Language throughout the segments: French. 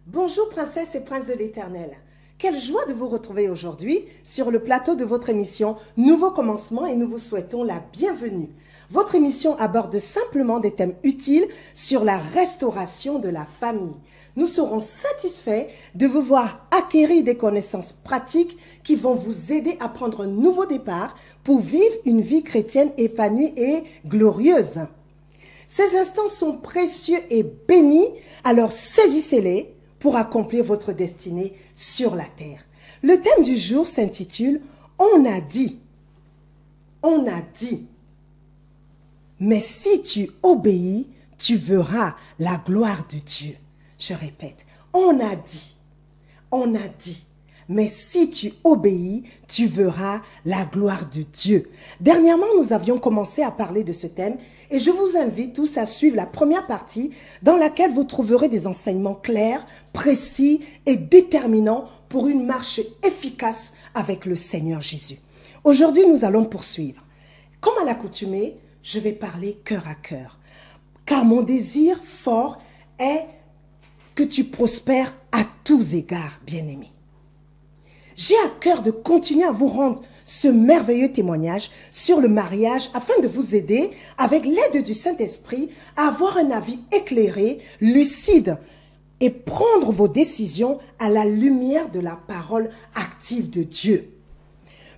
Bonjour princesses et princes de l'Éternel. Quelle joie de vous retrouver aujourd'hui sur le plateau de votre émission Nouveau Commencement et nous vous souhaitons la bienvenue. Votre émission aborde simplement des thèmes utiles sur la restauration de la famille. Nous serons satisfaits de vous voir acquérir des connaissances pratiques qui vont vous aider à prendre un nouveau départ pour vivre une vie chrétienne épanouie et glorieuse. Ces instants sont précieux et bénis, alors saisissez-les pour accomplir votre destinée sur la terre. Le thème du jour s'intitule « On a dit ». On a dit. Mais si tu obéis, tu verras la gloire de Dieu. Je répète, on a dit. On a dit. Mais si tu obéis, tu verras la gloire de Dieu. Dernièrement, nous avions commencé à parler de ce thème et je vous invite tous à suivre la première partie dans laquelle vous trouverez des enseignements clairs, précis et déterminants pour une marche efficace avec le Seigneur Jésus. Aujourd'hui, nous allons poursuivre. Comme à l'accoutumée, je vais parler cœur à cœur. Car mon désir fort est que tu prospères à tous égards, bien-aimés. J'ai à cœur de continuer à vous rendre ce merveilleux témoignage sur le mariage afin de vous aider, avec l'aide du Saint-Esprit, à avoir un avis éclairé, lucide et prendre vos décisions à la lumière de la parole active de Dieu.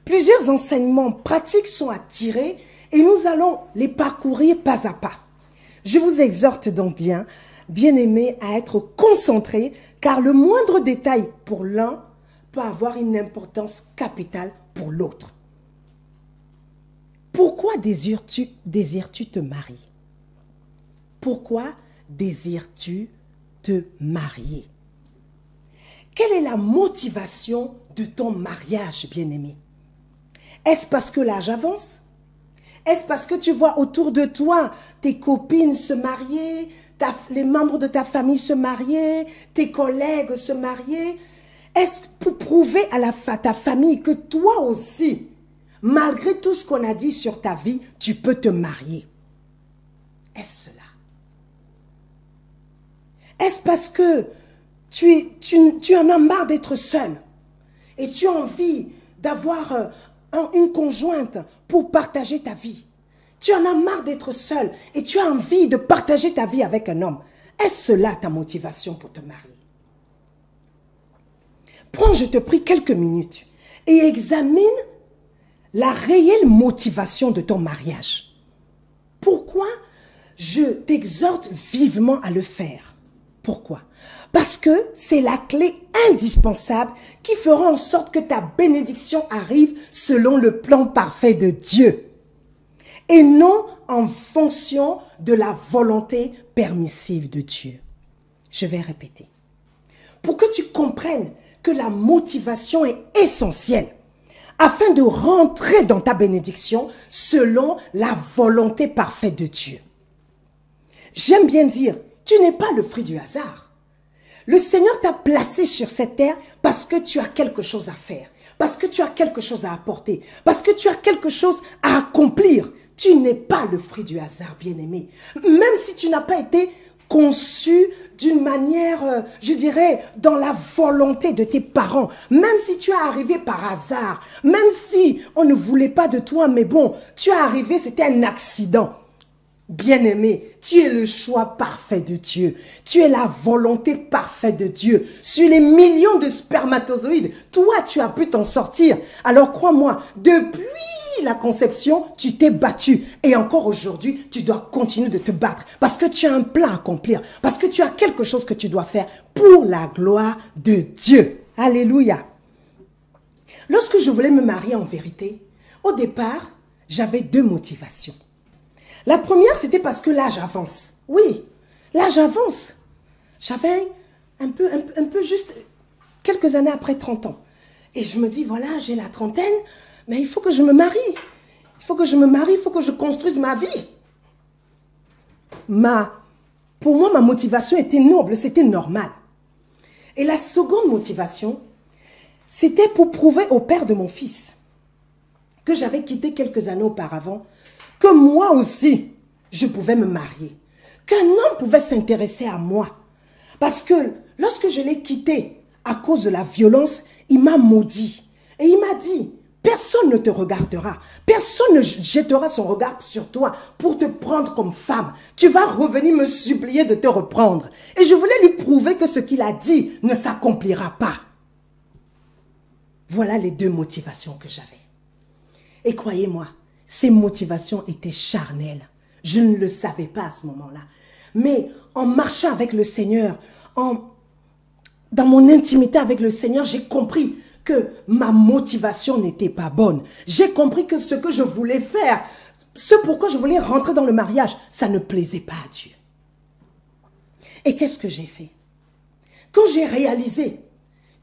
Plusieurs enseignements pratiques sont à tirer et nous allons les parcourir pas à pas. Je vous exhorte donc bien-aimés, à être concentrés car le moindre détail pour l'un peut avoir une importance capitale pour l'autre. Pourquoi désires-tu te marier? Pourquoi désires-tu te marier? Quelle est la motivation de ton mariage, bien-aimé? Est-ce parce que l'âge avance? Est-ce parce que tu vois autour de toi tes copines se marier, les membres de ta famille se marier, tes collègues se marier? Est-ce pour prouver à ta famille que toi aussi, malgré tout ce qu'on a dit sur ta vie, tu peux te marier? Est-ce cela? Est-ce parce que tu en as marre d'être seul et tu as envie d'avoir une conjointe pour partager ta vie? Tu en as marre d'être seul et tu as envie de partager ta vie avec un homme. Est-ce cela ta motivation pour te marier? Prends, je te prie, quelques minutes et examine la réelle motivation de ton mariage. Pourquoi je t'exhorte vivement à le faire? Pourquoi? Parce que c'est la clé indispensable qui fera en sorte que ta bénédiction arrive selon le plan parfait de Dieu et non en fonction de la volonté permissive de Dieu. Je vais répéter. Pour que tu comprennes que la motivation est essentielle afin de rentrer dans ta bénédiction selon la volonté parfaite de Dieu. J'aime bien dire, tu n'es pas le fruit du hasard. Le Seigneur t'a placé sur cette terre parce que tu as quelque chose à faire, parce que tu as quelque chose à apporter, parce que tu as quelque chose à accomplir. Tu n'es pas le fruit du hasard, bien-aimé. Même si tu n'as pas été conçu d'une manière, je dirais, dans la volonté de tes parents, même si tu es arrivé par hasard, même si on ne voulait pas de toi, mais bon, tu es arrivé, c'était un accident. Bien-aimé, tu es le choix parfait de Dieu. Tu es la volonté parfaite de Dieu. Sur les millions de spermatozoïdes, toi, tu as pu t'en sortir. Alors crois-moi, depuis la conception, tu t'es battu. Et encore aujourd'hui, tu dois continuer de te battre. Parce que tu as un plan à accomplir. Parce que tu as quelque chose que tu dois faire pour la gloire de Dieu. Alléluia. Lorsque je voulais me marier en vérité, au départ, j'avais deux motivations. La première, c'était parce que l'âge avance. Oui, l'âge avance. J'avais un peu juste quelques années après 30 ans. Et je me dis, voilà, j'ai la trentaine, mais il faut que je me marie. Il faut que je me marie, il faut que je construise ma vie. Pour moi, ma motivation était noble, c'était normal. Et la seconde motivation, c'était pour prouver au père de mon fils que j'avais quitté quelques années auparavant, que moi aussi, je pouvais me marier, qu'un homme pouvait s'intéresser à moi. Parce que lorsque je l'ai quitté à cause de la violence, il m'a maudit. Et il m'a dit, personne ne te regardera. Personne ne jettera son regard sur toi pour te prendre comme femme. Tu vas revenir me supplier de te reprendre. Et je voulais lui prouver que ce qu'il a dit ne s'accomplira pas. Voilà les deux motivations que j'avais. Et croyez-moi, ces motivations étaient charnelles. Je ne le savais pas à ce moment-là. Mais en marchant avec le Seigneur, dans mon intimité avec le Seigneur, j'ai compris que ma motivation n'était pas bonne. J'ai compris que ce que je voulais faire, ce pourquoi je voulais rentrer dans le mariage, ça ne plaisait pas à Dieu. Et qu'est-ce que j'ai fait? Quand j'ai réalisé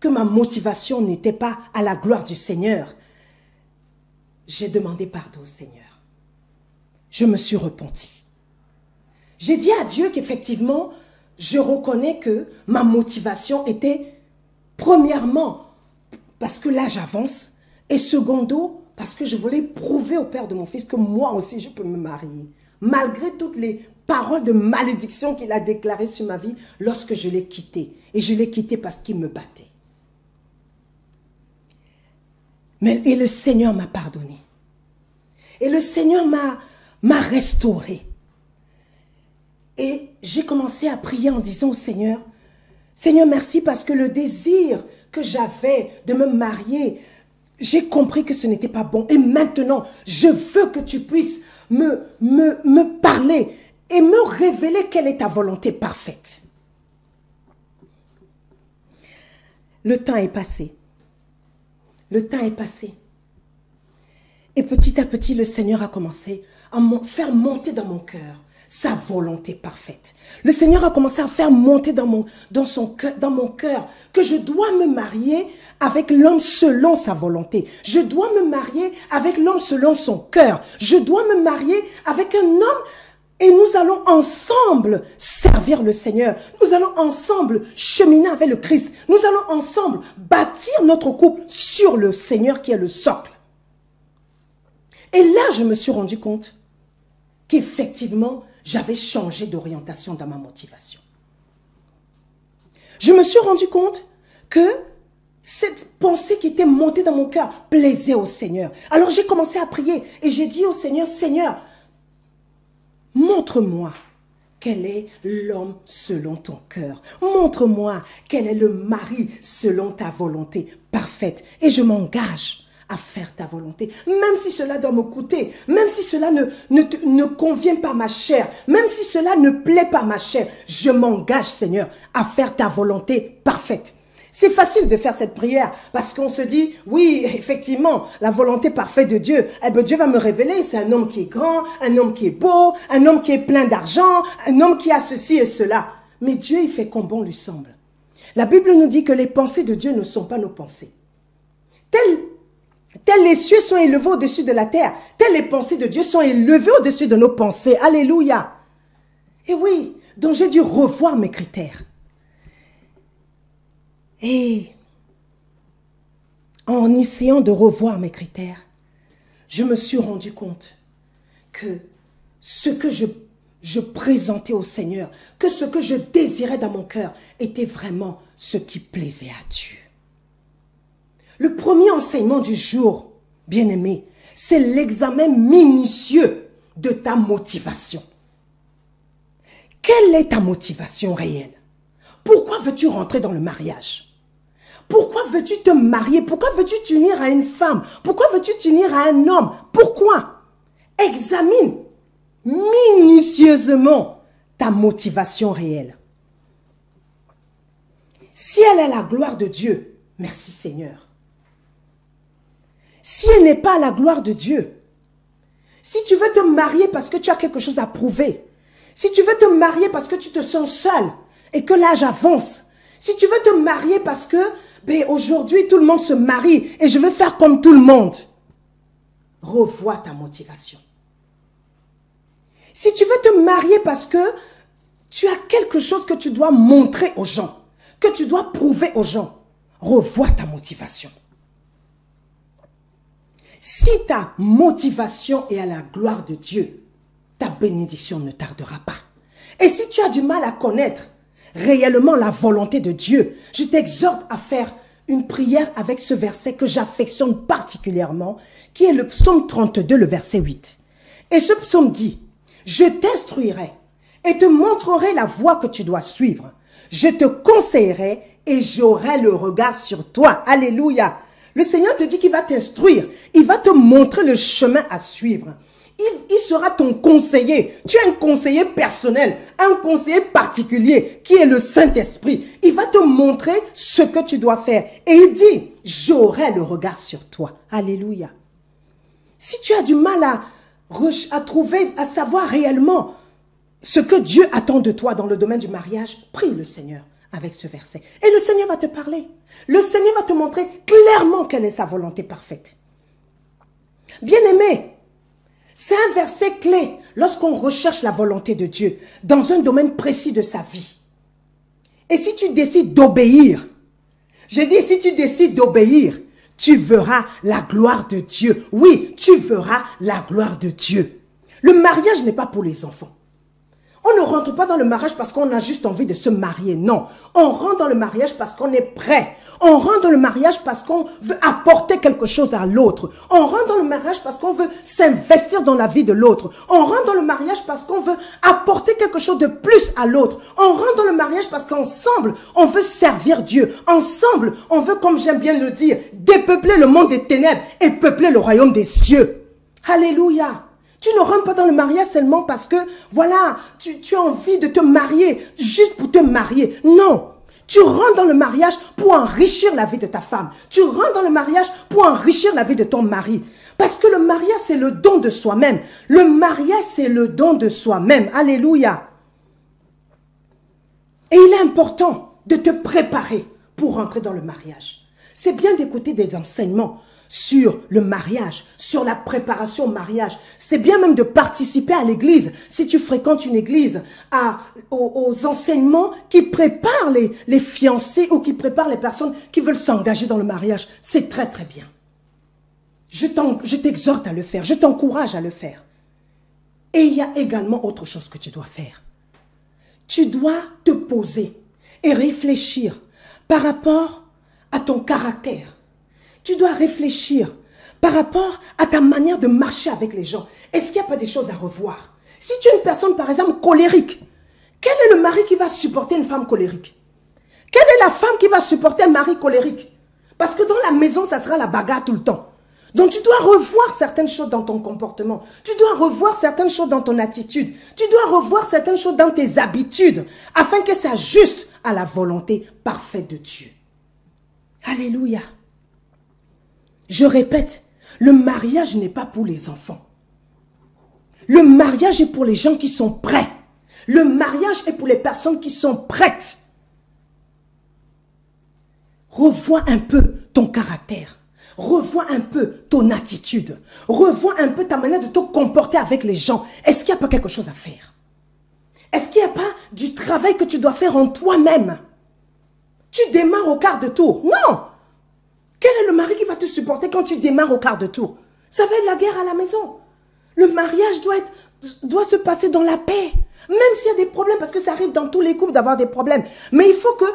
que ma motivation n'était pas à la gloire du Seigneur, j'ai demandé pardon au Seigneur. Je me suis repentie. J'ai dit à Dieu qu'effectivement, je reconnais que ma motivation était premièrement parce que l'âge avance et secondo parce que je voulais prouver au père de mon fils que moi aussi je peux me marier. Malgré toutes les paroles de malédiction qu'il a déclarées sur ma vie lorsque je l'ai quitté. Et je l'ai quitté parce qu'il me battait. Et le Seigneur m'a pardonné. Et le Seigneur m'a restauré. Et j'ai commencé à prier en disant au Seigneur, Seigneur, merci parce que le désir que j'avais de me marier, j'ai compris que ce n'était pas bon. Et maintenant, je veux que tu puisses me parler et me révéler quelle est ta volonté parfaite. Le temps est passé. Le temps est passé. Et petit à petit, le Seigneur a commencé à faire monter dans mon cœur sa volonté parfaite. Le Seigneur a commencé à faire monter dans mon cœur que je dois me marier avec l'homme selon sa volonté. Je dois me marier avec l'homme selon son cœur. Je dois me marier avec un homme et nous allons ensemble servir le Seigneur. Nous allons ensemble cheminer avec le Christ. Nous allons ensemble bâtir notre couple sur le Seigneur qui est le socle. Et là, je me suis rendu compte qu'effectivement, j'avais changé d'orientation dans ma motivation. Je me suis rendu compte que cette pensée qui était montée dans mon cœur plaisait au Seigneur. Alors j'ai commencé à prier et j'ai dit au Seigneur, Seigneur, montre-moi quel est l'homme selon ton cœur. Montre-moi quel est le mari selon ta volonté parfaite. Et je m'engage à faire ta volonté, même si cela doit me coûter, même si cela ne convient pas à ma chair, même si cela ne plaît pas à ma chair, je m'engage, Seigneur, à faire ta volonté parfaite. C'est facile de faire cette prière parce qu'on se dit, oui, effectivement, la volonté parfaite de Dieu, eh bien, Dieu va me révéler, c'est un homme qui est grand, un homme qui est beau, un homme qui est plein d'argent, un homme qui a ceci et cela. Mais Dieu, il fait comme bon lui semble. La Bible nous dit que les pensées de Dieu ne sont pas nos pensées. Tels les cieux sont élevés au-dessus de la terre, telles les pensées de Dieu sont élevées au-dessus de nos pensées. Alléluia. Et oui, donc j'ai dû revoir mes critères. Et en essayant de revoir mes critères, je me suis rendu compte que ce que je présentais au Seigneur, que ce que je désirais dans mon cœur était vraiment ce qui plaisait à Dieu. Le premier enseignement du jour, bien-aimé, c'est l'examen minutieux de ta motivation. Quelle est ta motivation réelle? Pourquoi veux-tu rentrer dans le mariage? Pourquoi veux-tu te marier? Pourquoi veux-tu t'unir à une femme? Pourquoi veux-tu t'unir à un homme? Pourquoi? Examine minutieusement ta motivation réelle. Si elle est la gloire de Dieu, merci Seigneur. Si elle n'est pas à la gloire de Dieu, si tu veux te marier parce que tu as quelque chose à prouver, si tu veux te marier parce que tu te sens seul et que l'âge avance, si tu veux te marier parce que aujourd'hui tout le monde se marie et je veux faire comme tout le monde, revois ta motivation. Si tu veux te marier parce que tu as quelque chose que tu dois montrer aux gens, que tu dois prouver aux gens, revois ta motivation. Si ta motivation est à la gloire de Dieu, ta bénédiction ne tardera pas. Et si tu as du mal à connaître réellement la volonté de Dieu, je t'exhorte à faire une prière avec ce verset que j'affectionne particulièrement, qui est le psaume 32, le verset 8. Et ce psaume dit, « Je t'instruirai et te montrerai la voie que tu dois suivre. Je te conseillerai et j'aurai le regard sur toi. » Alléluia. Le Seigneur te dit qu'il va t'instruire. Il va te montrer le chemin à suivre. Il sera ton conseiller. Tu es un conseiller personnel, un conseiller particulier qui est le Saint-Esprit. Il va te montrer ce que tu dois faire. Et il dit, j'aurai le regard sur toi. Alléluia. Si tu as du mal à trouver, à savoir réellement ce que Dieu attend de toi dans le domaine du mariage, prie le Seigneur avec ce verset. Et le Seigneur va te parler. Le Seigneur va te montrer clairement quelle est sa volonté parfaite. Bien-aimé, c'est un verset clé lorsqu'on recherche la volonté de Dieu dans un domaine précis de sa vie. Et si tu décides d'obéir, je dis si tu décides d'obéir, tu verras la gloire de Dieu. Oui, tu verras la gloire de Dieu. Le mariage n'est pas pour les enfants. On ne rentre pas dans le mariage parce qu'on a juste envie de se marier. Non, on rentre dans le mariage parce qu'on est prêt. On rentre dans le mariage parce qu'on veut apporter quelque chose à l'autre. On rentre dans le mariage parce qu'on veut s'investir dans la vie de l'autre. On rentre dans le mariage parce qu'on veut apporter quelque chose de plus à l'autre. On rentre dans le mariage parce qu'ensemble, on veut servir Dieu. Ensemble, on veut, comme j'aime bien le dire, dépeupler le monde des ténèbres et peupler le royaume des cieux. Alléluia. Tu ne rentres pas dans le mariage seulement parce que, voilà, tu as envie de te marier, juste pour te marier. Non, tu rentres dans le mariage pour enrichir la vie de ta femme. Tu rentres dans le mariage pour enrichir la vie de ton mari. Parce que le mariage, c'est le don de soi-même. Le mariage, c'est le don de soi-même. Alléluia. Et il est important de te préparer pour rentrer dans le mariage. C'est bien d'écouter des enseignements sur le mariage, sur la préparation au mariage. C'est bien même de participer à l'église, si tu fréquentes une église, aux enseignements qui préparent les fiancés ou qui préparent les personnes qui veulent s'engager dans le mariage. C'est très très bien. Je t'exhorte à le faire, je t'encourage à le faire. Et il y a également autre chose que tu dois faire. Tu dois te poser et réfléchir par rapport à ton caractère. Tu dois réfléchir par rapport à ta manière de marcher avec les gens. Est-ce qu'il n'y a pas des choses à revoir? Si tu es une personne, par exemple, colérique, quel est le mari qui va supporter une femme colérique? Quelle est la femme qui va supporter un mari colérique? Parce que dans la maison, ça sera la bagarre tout le temps. Donc tu dois revoir certaines choses dans ton comportement. Tu dois revoir certaines choses dans ton attitude. Tu dois revoir certaines choses dans tes habitudes afin que ça s'ajuste à la volonté parfaite de Dieu. Alléluia. Je répète, le mariage n'est pas pour les enfants. Le mariage est pour les gens qui sont prêts. Le mariage est pour les personnes qui sont prêtes. Revois un peu ton caractère. Revois un peu ton attitude. Revois un peu ta manière de te comporter avec les gens. Est-ce qu'il n'y a pas quelque chose à faire? Est-ce qu'il n'y a pas du travail que tu dois faire en toi-même? Tu démarres au quart de tour. Non! Quel est le mari qui va te supporter quand tu démarres au quart de tour? Ça va être la guerre à la maison. Le mariage doit se passer dans la paix. Même s'il y a des problèmes, parce que ça arrive dans tous les couples d'avoir des problèmes. Mais il faut que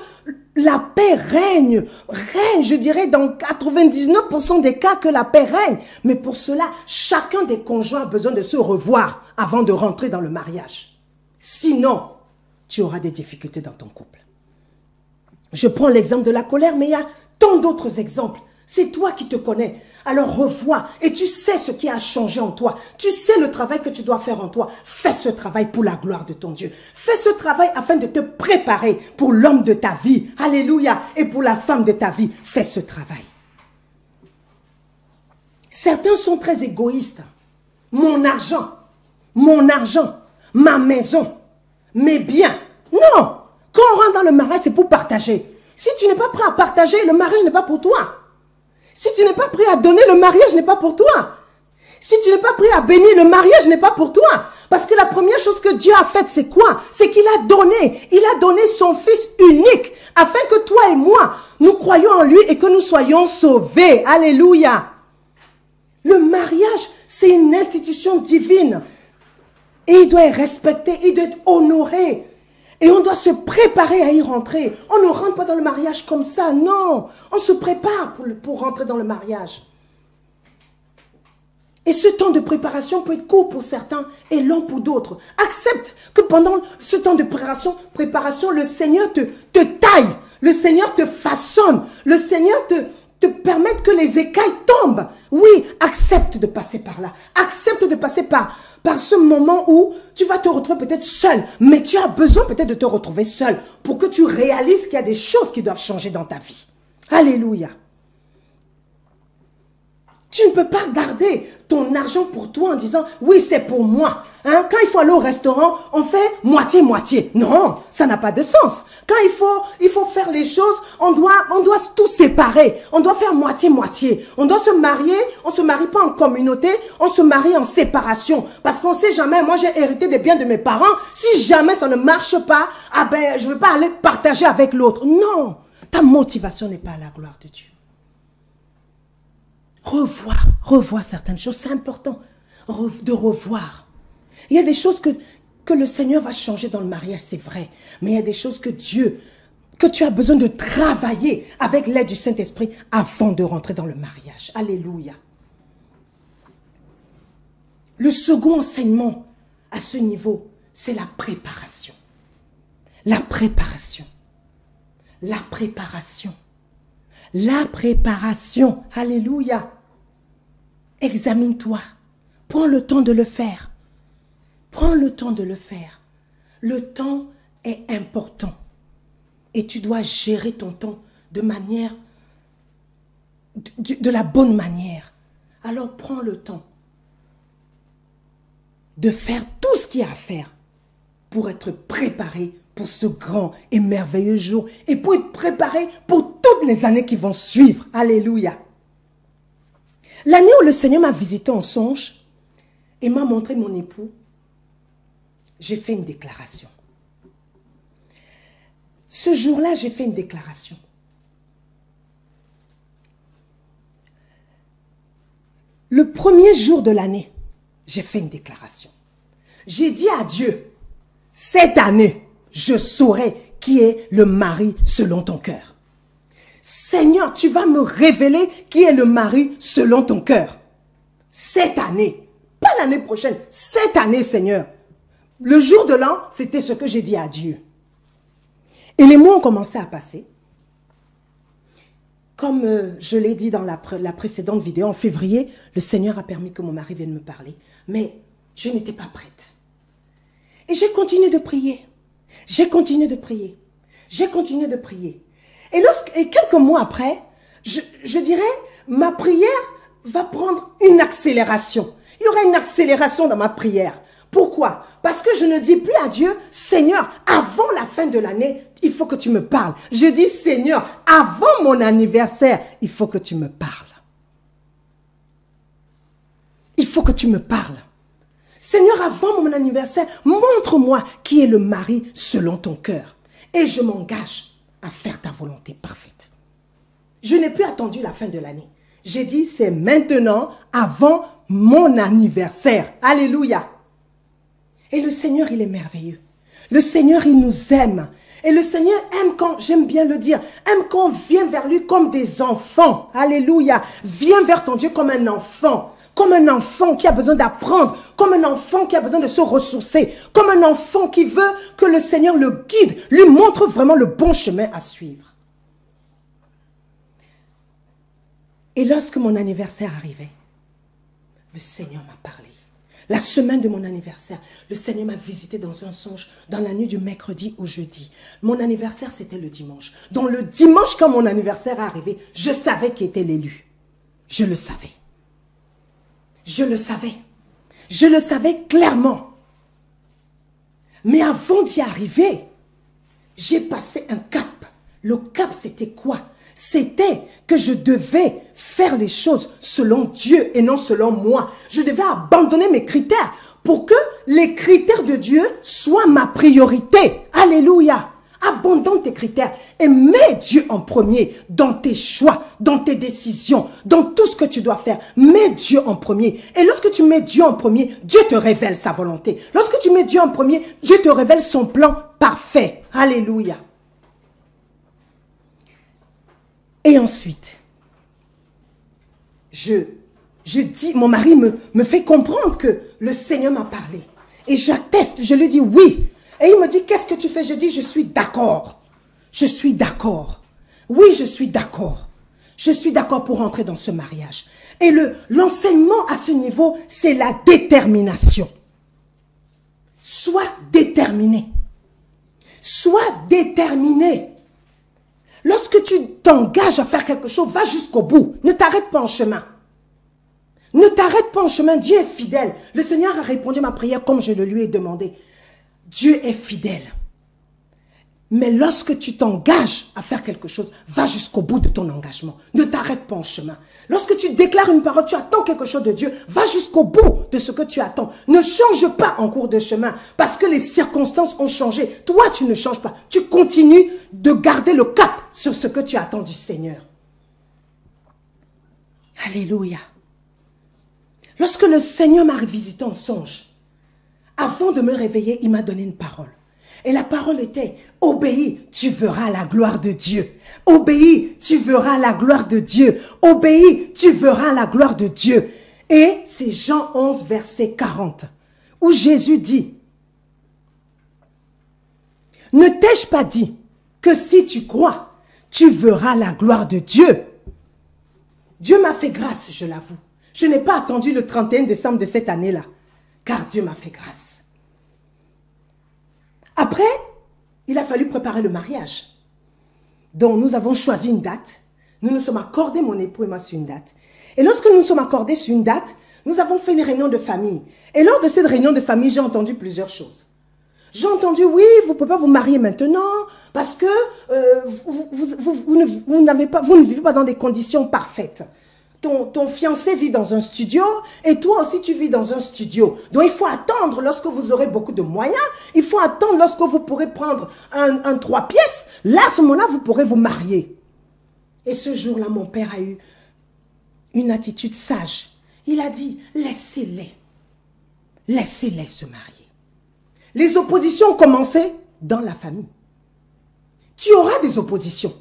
la paix règne, je dirais dans 99% des cas que la paix règne. Mais pour cela, chacun des conjoints a besoin de se revoir avant de rentrer dans le mariage. Sinon, tu auras des difficultés dans ton couple. Je prends l'exemple de la colère, mais il y a tant d'autres exemples. C'est toi qui te connais. Alors revois et tu sais ce qui a changé en toi. Tu sais le travail que tu dois faire en toi. Fais ce travail pour la gloire de ton Dieu. Fais ce travail afin de te préparer pour l'homme de ta vie. Alléluia. Et pour la femme de ta vie. Fais ce travail. Certains sont très égoïstes. Mon argent, ma maison, mes biens. Non. Quand on rentre dans le mariage, c'est pour partager. Si tu n'es pas prêt à partager, le mariage n'est pas pour toi. Si tu n'es pas prêt à donner, le mariage n'est pas pour toi. Si tu n'es pas prêt à bénir, le mariage n'est pas pour toi. Parce que la première chose que Dieu a faite, c'est quoi? C'est qu'il a donné. Il a donné son Fils unique afin que toi et moi, nous croyions en lui et que nous soyons sauvés. Alléluia. Le mariage, c'est une institution divine. Et il doit être respecté, il doit être honoré. Et on doit se préparer à y rentrer. On ne rentre pas dans le mariage comme ça, non. On se prépare pour rentrer dans le mariage. Et ce temps de préparation peut être court pour certains et long pour d'autres. Accepte que pendant ce temps de préparation, le Seigneur te taille, le Seigneur te façonne, le Seigneur te permette que les écailles tombent. Oui, accepte de passer par là. Accepte de passer par ce moment où tu vas te retrouver peut-être seul. Mais tu as besoin peut-être de te retrouver seul pour que tu réalises qu'il y a des choses qui doivent changer dans ta vie. Alléluia. Tu ne peux pas garder ton argent pour toi en disant « oui, c'est pour moi hein? ». Quand il faut aller au restaurant, on fait moitié-moitié. Non, ça n'a pas de sens. Quand il faut faire les choses, on doit tout séparer. On doit faire moitié-moitié. On doit se marier, on ne se marie pas en communauté, on se marie en séparation. Parce qu'on ne sait jamais, moi j'ai hérité des biens de mes parents. Si jamais ça ne marche pas, ah ben, je ne vais pas aller partager avec l'autre. Non, ta motivation n'est pas à la gloire de Dieu. Revoir certaines choses, c'est important de revoir. Il y a des choses que le Seigneur va changer dans le mariage, c'est vrai. Mais il y a des choses que tu as besoin de travailler avec l'aide du Saint-Esprit avant de rentrer dans le mariage. Alléluia. Le second enseignement à ce niveau, c'est la préparation. La préparation. La préparation. La préparation. Alléluia. Examine-toi. Prends le temps de le faire. Prends le temps de le faire. Le temps est important. Et tu dois gérer ton temps de manière, de la bonne manière. Alors prends le temps de faire tout ce qu'il y a à faire pour être préparé pour ce grand et merveilleux jour et pour être préparé pour toutes les années qui vont suivre. Alléluia. L'année où le Seigneur m'a visité en songe et m'a montré mon époux, j'ai fait une déclaration. Ce jour-là, j'ai fait une déclaration. Le premier jour de l'année, j'ai fait une déclaration. J'ai dit à Dieu, cette année, je saurai qui est le mari selon ton cœur. Seigneur, tu vas me révéler qui est le mari selon ton cœur. Cette année, pas l'année prochaine, cette année, Seigneur. Le jour de l'an, c'était ce que j'ai dit à Dieu. Et les mois ont commencé à passer. Comme je l'ai dit dans la précédente vidéo, en février, le Seigneur a permis que mon mari vienne me parler. Mais je n'étais pas prête. Et j'ai continué de prier. J'ai continué de prier. J'ai continué de prier. Et quelques mois après, je dirais, ma prière va prendre une accélération. Il y aura une accélération dans ma prière. Pourquoi? Parce que je ne dis plus à Dieu, Seigneur, avant la fin de l'année, il faut que tu me parles. Je dis, Seigneur, avant mon anniversaire, il faut que tu me parles. Il faut que tu me parles. Seigneur, avant mon anniversaire, montre-moi qui est le mari selon ton cœur. Et je m'engage à faire ta volonté parfaite. Je n'ai plus attendu la fin de l'année. J'ai dit, c'est maintenant, avant mon anniversaire. Alléluia. Et le Seigneur, il est merveilleux. Le Seigneur, il nous aime. Et le Seigneur aime quand, j'aime bien le dire, aime quand on vient vers lui comme des enfants. Alléluia. Viens vers ton Dieu comme un enfant. Comme un enfant qui a besoin d'apprendre. Comme un enfant qui a besoin de se ressourcer. Comme un enfant qui veut que le Seigneur le guide, lui montre vraiment le bon chemin à suivre. Et lorsque mon anniversaire arrivait, le Seigneur m'a parlé. La semaine de mon anniversaire, le Seigneur m'a visité dans un songe, dans la nuit du mercredi au jeudi. Mon anniversaire, c'était le dimanche. Donc le dimanche, quand mon anniversaire est arrivé, je savais qui était l'élu. Je le savais. Je le savais. Je le savais clairement. Mais avant d'y arriver, j'ai passé un cap. Le cap, c'était quoi? C'était que je devais faire les choses selon Dieu et non selon moi. Je devais abandonner mes critères pour que les critères de Dieu soient ma priorité. Alléluia. Abandonne tes critères et mets Dieu en premier dans tes choix, dans tes décisions, dans tout ce que tu dois faire. Mets Dieu en premier. Et lorsque tu mets Dieu en premier, Dieu te révèle sa volonté. Lorsque tu mets Dieu en premier, Dieu te révèle son plan parfait. Alléluia. Et ensuite, je dis, mon mari me fait comprendre que le Seigneur m'a parlé. Et j'atteste, je lui dis oui. Et il me dit, qu'est-ce que tu fais? Je dis, je suis d'accord. Je suis d'accord. Oui, je suis d'accord. Je suis d'accord pour entrer dans ce mariage. Et l'enseignement à ce niveau, c'est la détermination. Sois déterminé. Sois déterminé. Lorsque tu t'engages à faire quelque chose, va jusqu'au bout. Ne t'arrête pas en chemin. Ne t'arrête pas en chemin. Dieu est fidèle. Le Seigneur a répondu à ma prière comme je le lui ai demandé. Dieu est fidèle. Mais lorsque tu t'engages à faire quelque chose, va jusqu'au bout de ton engagement. Ne t'arrête pas en chemin. Lorsque tu déclares une parole, tu attends quelque chose de Dieu, va jusqu'au bout de ce que tu attends. Ne change pas en cours de chemin parce que les circonstances ont changé. Toi, tu ne changes pas. Tu continues de garder le cap sur ce que tu attends du Seigneur. Alléluia. Lorsque le Seigneur m'a visité en songe, avant de me réveiller, il m'a donné une parole. Et la parole était, obéis, tu verras la gloire de Dieu. Obéis, tu verras la gloire de Dieu. Obéis, tu verras la gloire de Dieu. Et c'est Jean 11, verset 40, où Jésus dit, ne t'ai-je pas dit que si tu crois, tu verras la gloire de Dieu? Dieu m'a fait grâce, je l'avoue. Je n'ai pas attendu le 31 décembre de cette année-là, car Dieu m'a fait grâce. Après, il a fallu préparer le mariage. Donc, nous avons choisi une date. Nous nous sommes accordés, mon époux et moi, sur une date. Et lorsque nous nous sommes accordés sur une date, nous avons fait une réunion de famille. Et lors de cette réunion de famille, j'ai entendu plusieurs choses. J'ai entendu, oui, vous ne pouvez pas vous marier maintenant parce que vous ne vivez pas dans des conditions parfaites. Ton fiancé vit dans un studio et toi aussi tu vis dans un studio. Donc il faut attendre lorsque vous aurez beaucoup de moyens. Il faut attendre lorsque vous pourrez prendre un 3 pièces. Là, à ce moment-là, vous pourrez vous marier. Et ce jour-là, mon père a eu une attitude sage. Il a dit, laissez-les. Laissez-les se marier. Les oppositions ont commencé dans la famille. Tu auras des oppositions.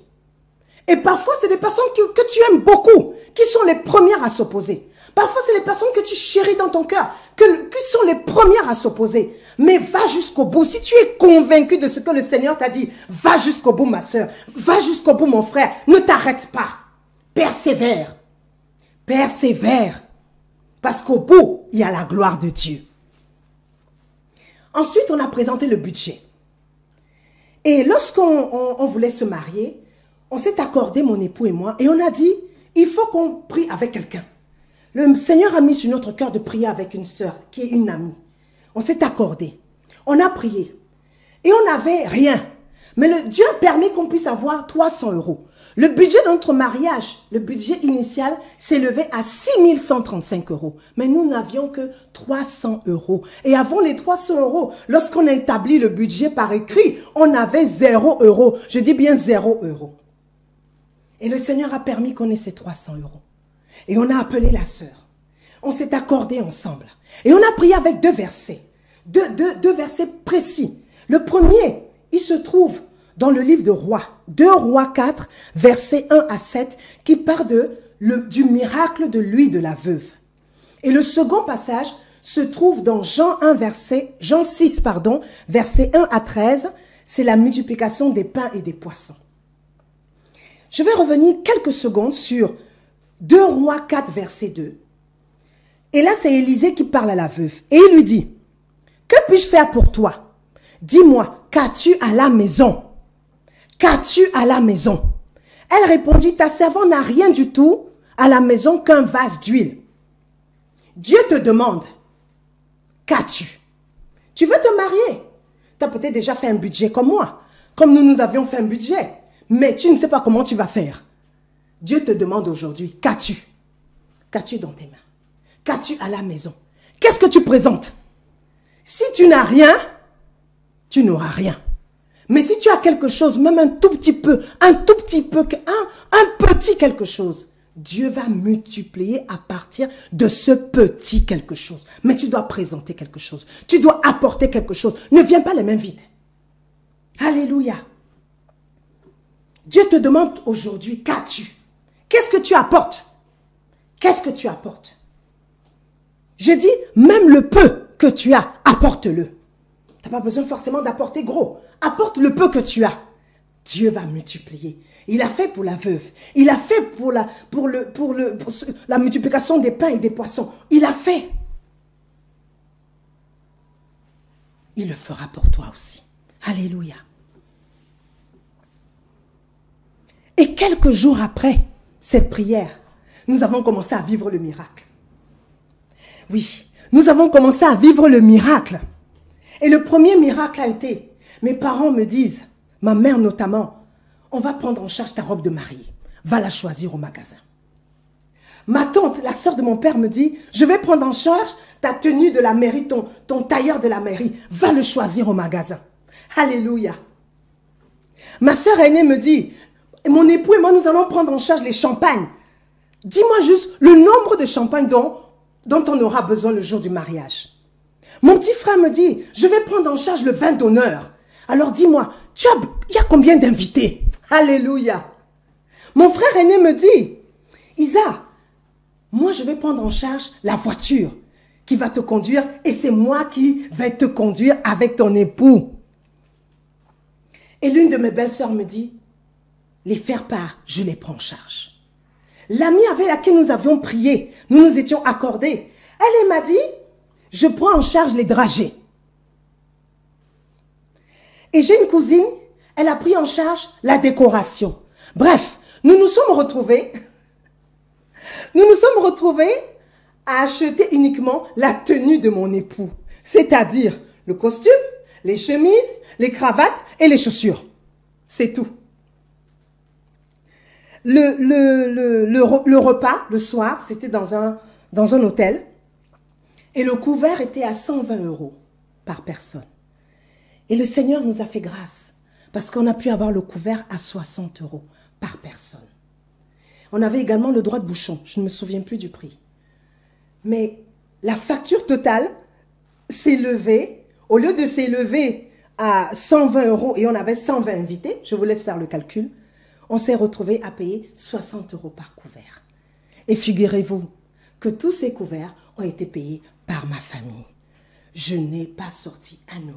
Et parfois, c'est des personnes que tu aimes beaucoup, qui sont les premières à s'opposer. Parfois, c'est les personnes que tu chéris dans ton cœur, qui sont les premières à s'opposer. Mais va jusqu'au bout. Si tu es convaincu de ce que le Seigneur t'a dit, va jusqu'au bout, ma soeur. Va jusqu'au bout, mon frère. Ne t'arrête pas. Persévère. Persévère. Parce qu'au bout, il y a la gloire de Dieu. Ensuite, on a présenté le budget. Et lorsqu'on voulait se marier, on s'est accordé, mon époux et moi, et on a dit, il faut qu'on prie avec quelqu'un. Le Seigneur a mis sur notre cœur de prier avec une sœur, qui est une amie. On s'est accordé. On a prié. Et on n'avait rien. Mais Dieu a permis qu'on puisse avoir 300 €. Le budget de notre mariage, le budget initial, s'élevait à 6 135 €. Mais nous n'avions que 300 €. Et avant les 300 €, lorsqu'on a établi le budget par écrit, on avait 0 €. Je dis bien 0 €. Et le Seigneur a permis qu'on ait ces 300 €. Et on a appelé la sœur. On s'est accordé ensemble. Et on a prié avec deux versets. Deux versets précis. Le premier, il se trouve dans le livre de Rois. 2 Rois 4, versets 1 à 7, qui parle du miracle de l'huile de la veuve. Et le second passage se trouve dans Jean 6, versets 1 à 13. C'est la multiplication des pains et des poissons. Je vais revenir quelques secondes sur 2 Rois 4, verset 2. Et là, c'est Élisée qui parle à la veuve. Et il lui dit, « Que puis-je faire pour toi? Dis-moi, qu'as-tu à la maison? Qu'as-tu à la maison? » Elle répondit, « Ta servante n'a rien du tout à la maison qu'un vase d'huile. » Dieu te demande, « Qu'as-tu? » Tu veux te marier? Tu as peut-être déjà fait un budget comme moi, comme nous avions fait un budget. Mais tu ne sais pas comment tu vas faire. Dieu te demande aujourd'hui, qu'as-tu? Qu'as-tu dans tes mains? Qu'as-tu à la maison? Qu'est-ce que tu présentes? Si tu n'as rien, tu n'auras rien. Mais si tu as quelque chose, même un tout petit peu, un petit quelque chose, Dieu va multiplier à partir de ce petit quelque chose. Mais tu dois présenter quelque chose. Tu dois apporter quelque chose. Ne viens pas les mains vides. Alléluia. Dieu te demande aujourd'hui, qu'as-tu? Qu'est-ce que tu apportes? Qu'est-ce que tu apportes? Je dis, même le peu que tu as, apporte-le. Tu n'as pas besoin forcément d'apporter gros. Apporte le peu que tu as. Dieu va multiplier. Il a fait pour la veuve. Il a fait pour la multiplication des pains et des poissons. Il a fait. Il le fera pour toi aussi. Alléluia. Et quelques jours après cette prière, nous avons commencé à vivre le miracle. Oui, nous avons commencé à vivre le miracle. Et le premier miracle a été, mes parents me disent, ma mère notamment, on va prendre en charge ta robe de mariée. Va la choisir au magasin. Ma tante, la sœur de mon père, me dit, je vais prendre en charge ta tenue de la mairie, ton tailleur de la mairie. Va le choisir au magasin. Alléluia. Ma sœur aînée me dit, mon époux et moi, nous allons prendre en charge les champagnes. Dis-moi juste le nombre de champagnes dont on aura besoin le jour du mariage. Mon petit frère me dit, je vais prendre en charge le vin d'honneur. Alors dis-moi, il y a combien d'invités? Alléluia. Mon frère aîné me dit, Isa, moi je vais prendre en charge la voiture qui va te conduire et c'est moi qui vais te conduire avec ton époux. Et l'une de mes belles-sœurs me dit, les faire-part, je les prends en charge. L'amie avec laquelle nous avions prié, nous nous étions accordés. Elle m'a dit, je prends en charge les dragées. Et j'ai une cousine, elle a pris en charge la décoration. Bref, nous nous sommes retrouvés à acheter uniquement la tenue de mon époux. C'est-à-dire le costume, les chemises, les cravates et les chaussures. C'est tout. Le repas, le soir, c'était dans un hôtel. Et le couvert était à 120 € par personne. Et le Seigneur nous a fait grâce. Parce qu'on a pu avoir le couvert à 60 € par personne. On avait également le droit de bouchon. Je ne me souviens plus du prix. Mais la facture totale s'élevait, au lieu de s'élever à 120 € et on avait 120 invités, je vous laisse faire le calcul, on s'est retrouvé à payer 60 € par couvert. Et figurez-vous que tous ces couverts ont été payés par ma famille. Je n'ai pas sorti 1 €.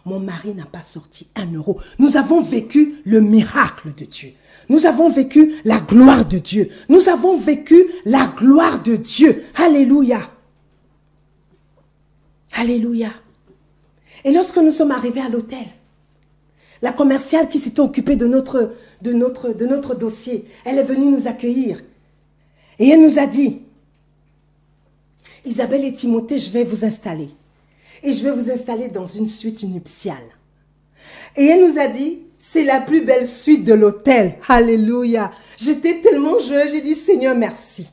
Mon mari n'a pas sorti 1 €. Nous avons vécu le miracle de Dieu. Nous avons vécu la gloire de Dieu. Nous avons vécu la gloire de Dieu. Alléluia. Alléluia. Et lorsque nous sommes arrivés à l'hôtel, la commerciale qui s'était occupée de notre dossier, elle est venue nous accueillir. Et elle nous a dit, Isabelle et Timothée, je vais vous installer. Et je vais vous installer dans une suite nuptiale. Et elle nous a dit, c'est la plus belle suite de l'hôtel. Alléluia. J'étais tellement joyeuse, j'ai dit, Seigneur, merci.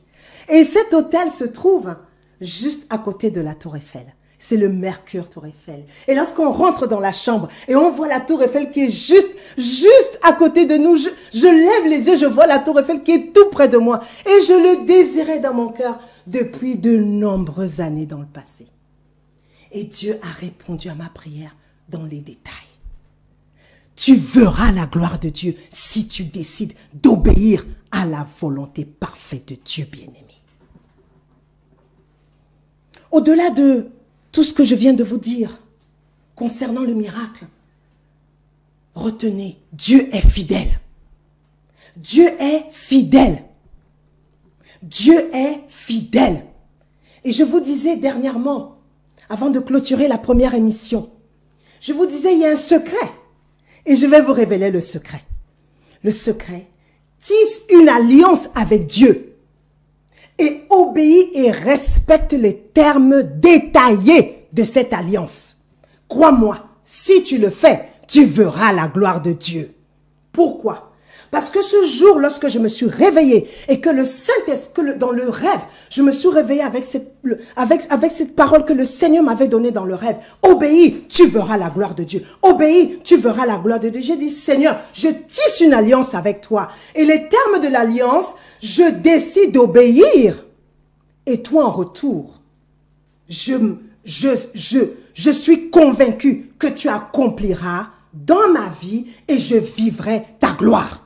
Et cet hôtel se trouve juste à côté de la Tour Eiffel. C'est le Mercure Tour Eiffel. Et lorsqu'on rentre dans la chambre et on voit la Tour Eiffel qui est juste à côté de nous, je lève les yeux, je vois la Tour Eiffel qui est tout près de moi. Et je le désirais dans mon cœur depuis de nombreuses années dans le passé. Et Dieu a répondu à ma prière dans les détails. Tu verras la gloire de Dieu si tu décides d'obéir à la volonté parfaite de Dieu bien-aimé. Au-delà de tout ce que je viens de vous dire concernant le miracle, retenez, Dieu est fidèle. Dieu est fidèle. Dieu est fidèle. Et je vous disais dernièrement, avant de clôturer la première émission, je vous disais, il y a un secret. Et je vais vous révéler le secret. Le secret, tisse une alliance avec Dieu. Et obéis et respecte les termes détaillés de cette alliance. Crois-moi, si tu le fais, tu verras la gloire de Dieu. Pourquoi? Parce que ce jour, lorsque je me suis réveillée et que le Saint-Esprit, dans le rêve, je me suis réveillée avec cette parole que le Seigneur m'avait donnée dans le rêve. Obéis, tu verras la gloire de Dieu. Obéis, tu verras la gloire de Dieu. J'ai dit, Seigneur, je tisse une alliance avec toi. Et les termes de l'alliance, je décide d'obéir. Et toi, en retour, je suis convaincu que tu accompliras dans ma vie et je vivrai ta gloire.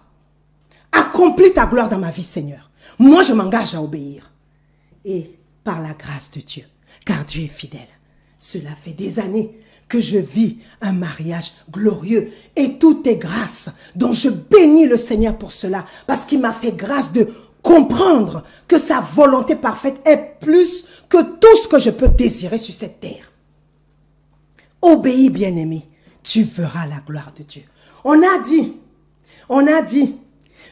Accomplis ta gloire dans ma vie, Seigneur. Moi, je m'engage à obéir. Et par la grâce de Dieu, car Dieu est fidèle, cela fait des années que je vis un mariage glorieux. Et tout est grâce, dont je bénis le Seigneur pour cela, parce qu'il m'a fait grâce de comprendre que sa volonté parfaite est plus que tout ce que je peux désirer sur cette terre. Obéis, bien-aimé, tu verras la gloire de Dieu. On a dit,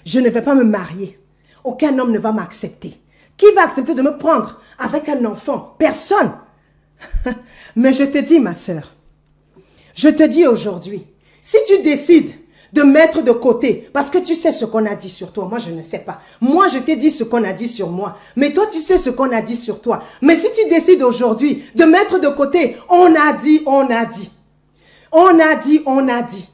je ne vais pas me marier. Aucun homme ne va m'accepter. Qui va accepter de me prendre avec un enfant? Personne. Mais je te dis, ma sœur, je te dis aujourd'hui, si tu décides de mettre de côté, parce que tu sais ce qu'on a dit sur toi, moi je ne sais pas. Moi je t'ai dit ce qu'on a dit sur moi, mais toi tu sais ce qu'on a dit sur toi. Mais si tu décides aujourd'hui de mettre de côté, on a dit, on a dit. On a dit, on a dit.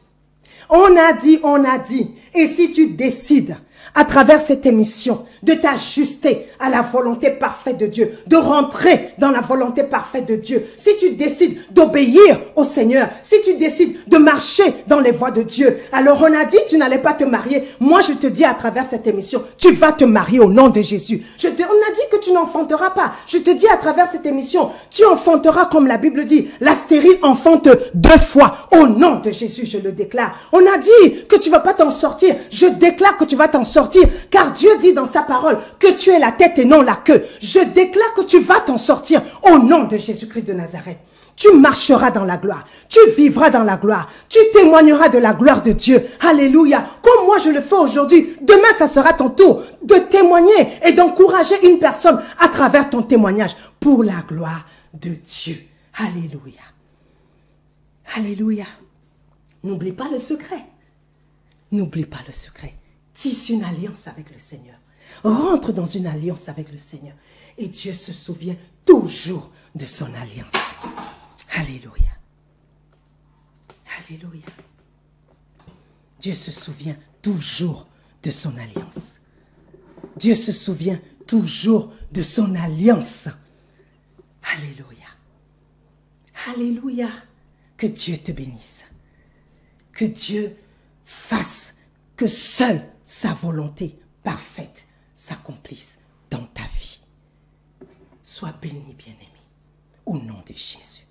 On a dit, on a dit. Et si tu décides, à travers cette émission, de t'ajuster à la volonté parfaite de Dieu, de rentrer dans la volonté parfaite de Dieu, si tu décides d'obéir au Seigneur, si tu décides de marcher dans les voies de Dieu, alors on a dit tu n'allais pas te marier. Moi, je te dis à travers cette émission, tu vas te marier au nom de Jésus. On a dit que tu n'enfanteras pas. Je te dis à travers cette émission, tu enfanteras comme la Bible dit. La stérile enfante 2 fois. Au nom de Jésus, je le déclare. On a dit que tu ne vas pas t'en sortir. Je déclare que tu vas t'en sortir, car Dieu dit dans sa parole que tu es la tête et non la queue. Je déclare que tu vas t'en sortir au nom de Jésus-Christ de Nazareth. Tu marcheras dans la gloire, tu vivras dans la gloire, tu témoigneras de la gloire de Dieu. Alléluia. Comme moi je le fais aujourd'hui, demain ça sera ton tour de témoigner et d'encourager une personne à travers ton témoignage pour la gloire de Dieu. Alléluia. Alléluia. N'oublie pas le secret. N'oublie pas le secret. Tisse une alliance avec le Seigneur. Rentre dans une alliance avec le Seigneur. Et Dieu se souvient toujours de son alliance. Alléluia. Alléluia. Dieu se souvient toujours de son alliance. Dieu se souvient toujours de son alliance. Alléluia. Alléluia. Que Dieu te bénisse. Que Dieu fasse que seule sa volonté parfaite s'accomplisse dans ta vie. Sois béni, bien-aimé, au nom de Jésus.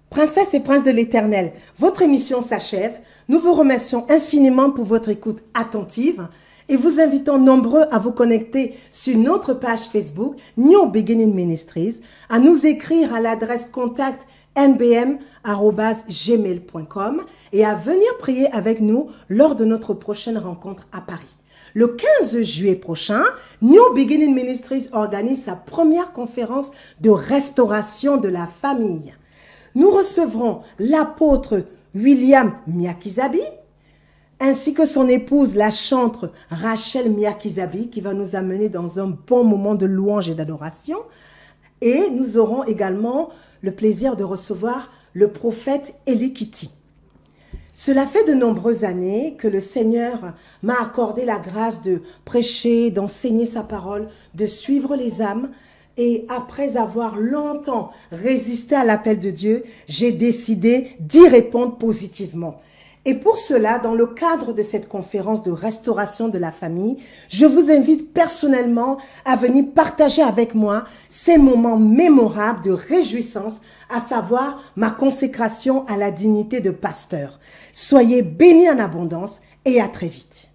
Princesses et princes de l'Éternel, votre émission s'achève. Nous vous remercions infiniment pour votre écoute attentive et vous invitons nombreux à vous connecter sur notre page Facebook New Beginning Ministries, à nous écrire à l'adresse contact nbm@gmail.com et à venir prier avec nous lors de notre prochaine rencontre à Paris. Le 15 juillet prochain, New Beginning Ministries organise sa première conférence de restauration de la famille. Nous recevrons l'apôtre William Miakizabi, ainsi que son épouse, la chantre Rachel Miakizabi, qui va nous amener dans un bon moment de louange et d'adoration. Et nous aurons également le plaisir de recevoir le prophète Eli Kiti. Cela fait de nombreuses années que le Seigneur m'a accordé la grâce de prêcher, d'enseigner sa parole, de suivre les âmes. Et après avoir longtemps résisté à l'appel de Dieu, j'ai décidé d'y répondre positivement. Et pour cela, dans le cadre de cette conférence de restauration de la famille, je vous invite personnellement à venir partager avec moi ces moments mémorables de réjouissance, à savoir ma consécration à la dignité de pasteur. Soyez bénis en abondance et à très vite.